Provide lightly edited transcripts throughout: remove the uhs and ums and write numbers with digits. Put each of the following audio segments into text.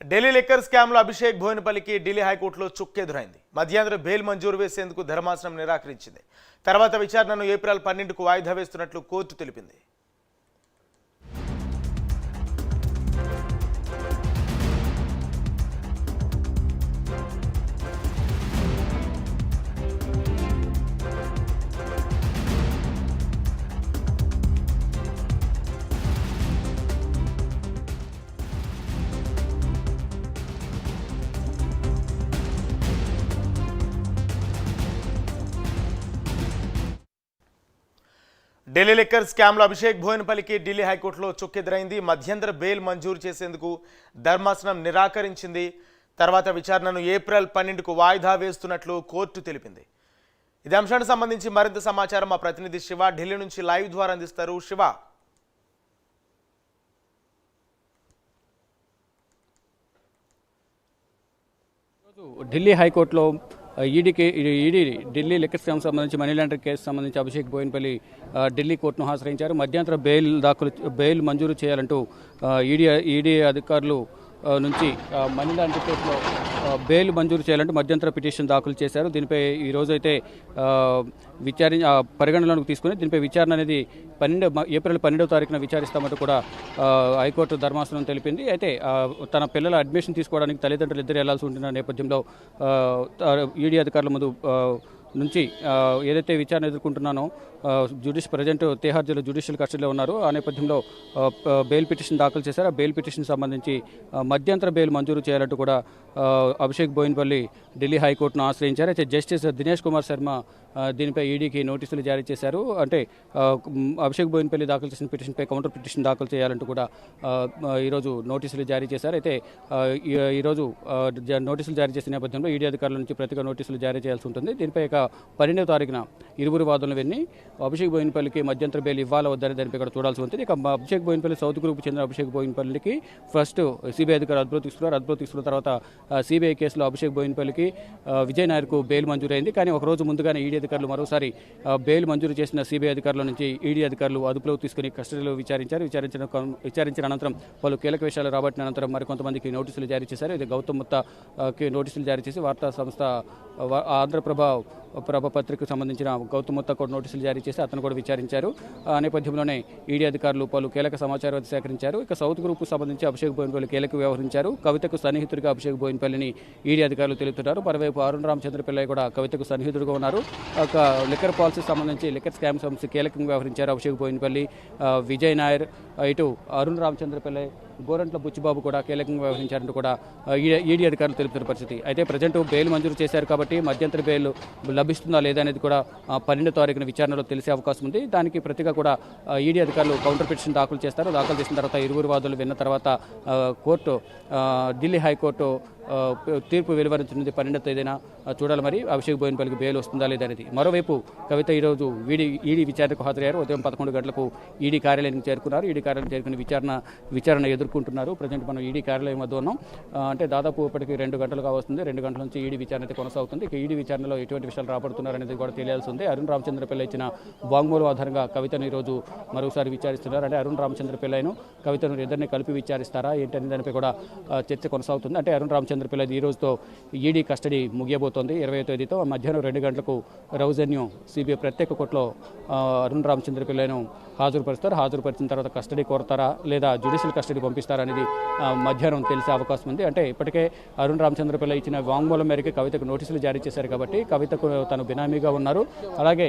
Delhi liquor స్కామ్లో అభిషేక్ బోయినపల్లికి ఢిల్లీ హైకోర్టులో చుక్కెదురైంది. మధ్యంతర బెయిల్ మంజూరు వేసేందుకు ధర్మాసనం నిరాకరించింది. తర్వాత విచారణను ఏప్రిల్ 12కు వాయిదా వేస్తున్నట్లు కోర్టు తెలిపింది. ఢిల్లీ లిక్కర్ స్కామ్లో అభిషేక్ బోయినపల్లికి ఢిల్లీ హైకోర్టులో చుక్కెదురైంది. మధ్యంతర బెయిల్ మంజూరు చేసేందుకు ధర్మాసనం నిరాకరించింది. తర్వాత విచారణను ఏప్రిల్ 12కు వాయిదా వేస్తున్నట్లు కోర్టు తెలిపింది. ఇదే అంశానికి సంబంధించి మరింత సమాచారం మా ప్రతినిధి శివ ఢిల్లీ నుంచి లైవ్ ద్వారా అందిస్తారు. శివ, ఢిల్లీ హైకోర్టులో ఈడీ ఢిల్లీ లిక్కర్ స్కామ్ సంబంధించి మనీ లాండరింగ్ కేసు సంబంధించి అభిషేక్ బోయినపల్లి ఢిల్లీ కోర్టును ఆశ్రయించారు. మధ్యంతర బెయిల్ మంజూరు చేయాలంటూ ఈడీ అధికారులు నుంచి మనీ లాండరింగ్ కేసులో బెయిల్ మంజూరు చేయాలంటూ మధ్యంతర పిటిషన్ దాఖలు చేశారు. దీనిపై ఈ రోజైతే పరిగణనలోకి తీసుకుని దీనిపై విచారణ అనేది ఏప్రిల్ 12వ తారీఖున విచారిస్తామంటూ కూడా హైకోర్టు ధర్మాసనం తెలిపింది. అయితే తన పిల్లల అడ్మిషన్ తీసుకోవడానికి తల్లిదండ్రులు ఇద్దరు వెళ్లాల్సి ఉంటున్న నేపథ్యంలో ఈడీ అధికారుల ముందు నుంచి ఏదైతే విచారణ ఎదుర్కొంటున్నానో ప్రజెంట్ తిహార్ జైలు జ్యుడిషియల్ కస్టడీలో ఉన్నారు. ఆ నేపథ్యంలో బెయిల్ పిటిషన్ దాఖలు చేశారు. ఆ బెయిల్ పిటిషన్ సంబంధించి మధ్యంతర బెయిల్ మంజూరు చేయాలంటూ కూడా అభిషేక్ బోయినపల్లి ఢిల్లీ హైకోర్టును ఆశ్రయించారు. అయితే జస్టిస్ దినేష్ కుమార్ శర్మ దీనిపై ఈడీకి నోటీసులు జారీ చేశారు. అంటే అభిషేక్ బోయినపల్లి దాఖలు చేసిన పిటిషన్పై కౌంటర్ పిటిషన్ దాఖలు చేయాలంటూ కూడా ఈరోజు నోటీసులు జారీ చేశారు. అయితే ఈరోజు నోటీసులు జారీ చేసిన నేపథ్యంలో ఈడీ అధికారుల నుంచి ప్రతిగా నోటీసులు జారీ చేయాల్సి ఉంటుంది. దీనిపై 12వ తారీఖున ఇరువురు వాదనలు విని అభిషేక్ బోయినపల్లికి మధ్యంతర బెయిల్ ఇవ్వాలా వద్దని దానిపై కూడా చూడాల్సి ఉంటుంది. ఇక అభిషేక్ బోయినపల్లి సౌత్ గ్రూప్ చెందిన అభిషేక్ బోయినపల్లికి ఫస్ట్ సిబిఐ అధికారులు అదుపులోకి తీసుకున్న తర్వాత సిబిఐ కేసులో అభిషేక్ బోయినపల్లికి విజయ్ నాయర్కు బెయిల్ మంజూరైంది. కానీ ఒకరోజు ముందుగానే ఈడీ అధికారులు మరోసారి బెయిల్ మంజూరు చేసిన సిబిఐ అధికారుల నుంచి ఈడీ అధికారులు అదుపులోకి తీసుకుని కస్టడీలో విచారించిన అనంతరం పలు కీలక విషయాలు రాబట్టిన అనంతరం మరికొంతమందికి నోటీసులు జారీ చేశారు. ఇది గౌతమ్ ముత్తాకి నోటీసులు జారీ చేసి వార్తా సంస్థ ఆంధ్రప్రభ పత్రికకు సంబంధించిన గౌతమ్ ముత్తా కూడా నోటీసులు జారీ చేసి అతను కూడా విచారించారు. ఆ నేపథ్యంలోనే ఈడీ అధికారులు పలు కీలక సమాచారం సేకరించారు. ఇక సౌత్ గ్రూప్ సంబంధించి అభిషేక్ బోయినపల్లి కీలక వ్యవహరించారు. కవితకు సన్నిహితుడిగా అభిషేక్ బోయినపల్లిని ఈడీ అధికారులు తెలుపుతున్నారు. మరోవైపు అరుణ్ రామచంద్ర పిల్లై కూడా కవితకు సన్నిహితుడుగా ఉన్నారు. ఒక లిక్కర్ పాలసీ సంబంధించి లిక్కర్ స్కామ్ సంబంధించి కీలకంగా వ్యవహరించారు అభిషేక్ బోయినపల్లి, విజయ్ నాయర్, ఇటు అరుణ్ రామచంద్ర పిల్లై, గోరంట్ల బుచ్చిబాబు కూడా కీలకంగా వ్యవహరించారంటూ కూడా ఈడీ అధికారులు తెలుపుతున్న పరిస్థితి. అయితే ప్రజెంట్ బెయిల్ మంజూరు చేశారు కాబట్టి మధ్యంతర బెయిల్ లభిస్తుందా లేదా అనేది కూడా 12వ తారీఖున విచారణలో తెలిసే అవకాశం ఉంది. దానికి ప్రతిగా కూడా ఈడీ అధికారులు కౌంటర్ పిటిషన్ దాఖలు చేస్తారు. దాఖలు చేసిన తర్వాత ఇరువురు వాదులు విన్న తర్వాత కోర్టు ఢిల్లీ హైకోర్టు తీర్పు వెలువరించినది 12వ తేదీన చూడాలి. మరి అభిషేక్ బోయినపల్లికి బెయిల్ వస్తుందా లేదా అనేది. మరోవైపు కవిత ఈరోజు ఈడీ విచారణకు హాజరయ్యారు. ఉదయం 11 గంటలకు ఈడీ కార్యాలయానికి చేరుకున్నారు. ఈడీ కార్యాలయం చేరుకుని విచారణ ఎదుర్కొంటున్నారు. ప్రజెంట్ మనం ఈడీ కార్యాలయం వద్ద ఉన్నాం. అంటే దాదాపు ఇప్పటికి 2 గంటలుగా వస్తుంది. 2 గంటల నుంచి ఈడీ విచారణ అయితే కొనసాగుతుంది. ఇక ఈడీ విచారణలో ఎటువంటి విషయాలు రాబడుతున్నారు అనేది కూడా తెలియాల్సి ఉంది. అరుణ్ రామచంద్ర పిల్లై ఇచ్చిన వాంగ్మూలం ఆధారంగా కవితను ఈరోజు మరోసారి విచారిస్తున్నారు. అంటే అరుణ్ రామచంద్ర పిల్లైను కవితను ఇద్దరిని కలిపి విచారిస్తారా ఏంటనే దానిపై కూడా చర్చ కొనసాగుతుంది. అంటే అరుణ్ రామచంద్ర పిల్లై ఈ రోజుతో ఈడీ కస్టడీ ముగియబోతోంది. 20వ తేదీతో మధ్యాహ్నం 2 గంటలకు రౌజన్యూ సిబిఐ ప్రత్యేక కోర్టులో అరుణ్ రామచంద్ర పిల్లైను హాజరుపరుస్తారు. హాజరుపరిచిన తర్వాత కస్టడీ కోరతారా లేదా జ్యుడిషియల్ కస్టడీ పంపిస్తారా అనేది మధ్యాహ్నం తెలిసే అవకాశం ఉంది. అంటే ఇప్పటికే అరుణ్ రామచంద్ర పిల్లై ఇచ్చిన వాంగ్మూలం మేరకు కవితకు నోటీసులు జారీ చేశారు కాబట్టి కవితకు తను బినామీగా ఉన్నారు, అలాగే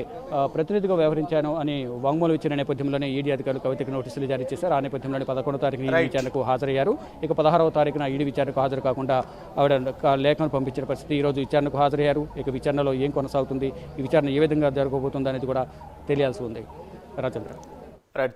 ప్రతినిధిగా వ్యవహరించాను అని వాంగ్మూలం ఇచ్చిన నేపథ్యంలోనే ఈడీ అధికారులు కవితకు నోటీసులు జారీ చేశారు. ఆ నేపథ్యంలోనే 11వ తారీఖున ఈడీ విచారణకు హాజరయ్యారు. ఇక 16వ తారీఖున ఈడీ విచారణకు హాజరు కాకుండా ఆవిడ లేఖను పంపించిన పరిస్థితి. ఈరోజు విచారణకు హాజరయ్యారు. ఇక విచారణలో ఏం కొనసాగుతుంది, ఈ విచారణ ఏ విధంగా జరగబోతుంది అనేది కూడా తెలియాల్సి ఉంది. రాజేంద్ర.